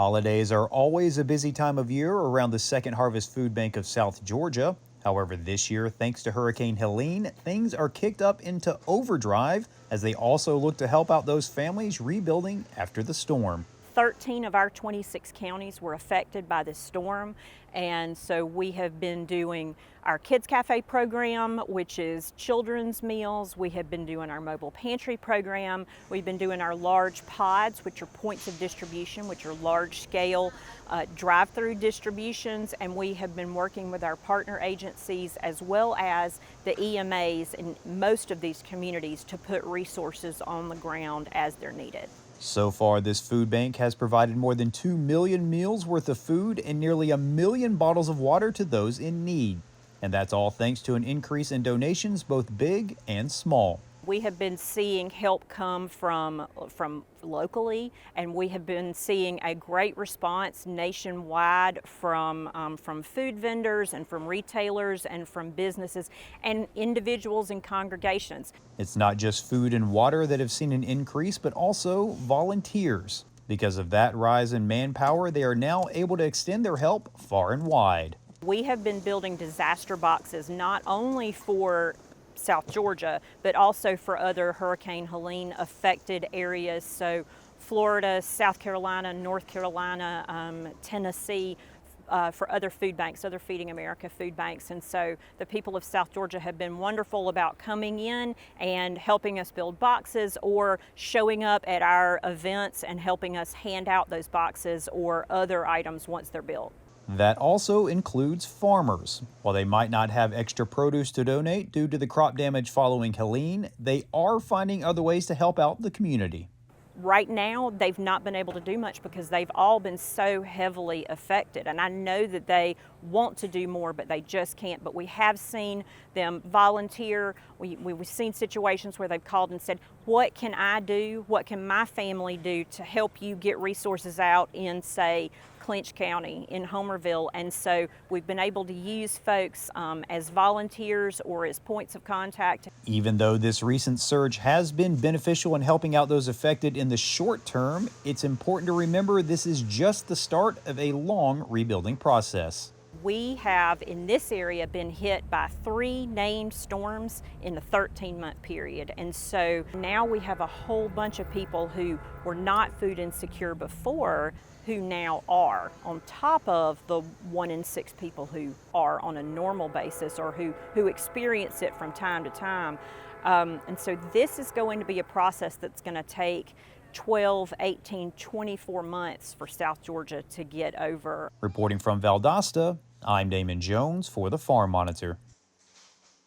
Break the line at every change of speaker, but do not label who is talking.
Holidays are always a busy time of year around the Second Harvest Food Bank of South Georgia. However, this year, thanks to Hurricane Helene, things are kicked up into overdrive as they also look to help out those families rebuilding after the storm.
13 of our 26 counties were affected by this storm, and so we have been doing our Kids Cafe program, which is children's meals. We have been doing our mobile pantry program. We've been doing our large pods, which are points of distribution, which are large scale drive-through distributions, and we have been working with our partner agencies as well as the EMAs in most of these communities to put resources on the ground as they're needed.
So far, this food bank has provided more than 2 million meals worth of food and nearly 1 million bottles of water to those in need. And that's all thanks to an increase in donations, both big and small.
We have been seeing help come from locally, and we have been seeing a great response nationwide from food vendors and from retailers and from businesses and individuals and congregations.
It's not just food and water that have seen an increase, but also volunteers. Because of that rise in manpower, they are now able to extend their help far and wide.
We have been building disaster boxes not only for South Georgia, but also for other Hurricane Helene affected areas. So Florida, South Carolina, North Carolina, Tennessee, for other food banks, other Feeding America food banks. And so the people of South Georgia have been wonderful about coming in and helping us build boxes or showing up at our events and helping us hand out those boxes or other items once they're built.
That also includes farmers. While they might not have extra produce to donate due to the crop damage following Helene, they are finding other ways to help out the community.
Right now, they've not been able to do much because they've all been so heavily affected. And I know that they want to do more, but they just can't. But we have seen them volunteer. We've seen situations where they've called and said, what can I do? What can my family do to help you get resources out in, say, Clinch County, in Homerville? And so we've been able to use folks as volunteers or as points of contact.
Even though this recent surge has been beneficial in helping out those affected in the short term, it's important to remember this is just the start of a long rebuilding process.
We have in this area been hit by 3 named storms in a 13-month period. And so now we have a whole bunch of people who were not food insecure before who now are, on top of the 1 in 6 people who are on a normal basis or who experience it from time to time. And so this is going to be a process that's going to take 12, 18, 24 months for South Georgia to get over.
Reporting from Valdosta, I'm Damon Jones for the Farm Monitor.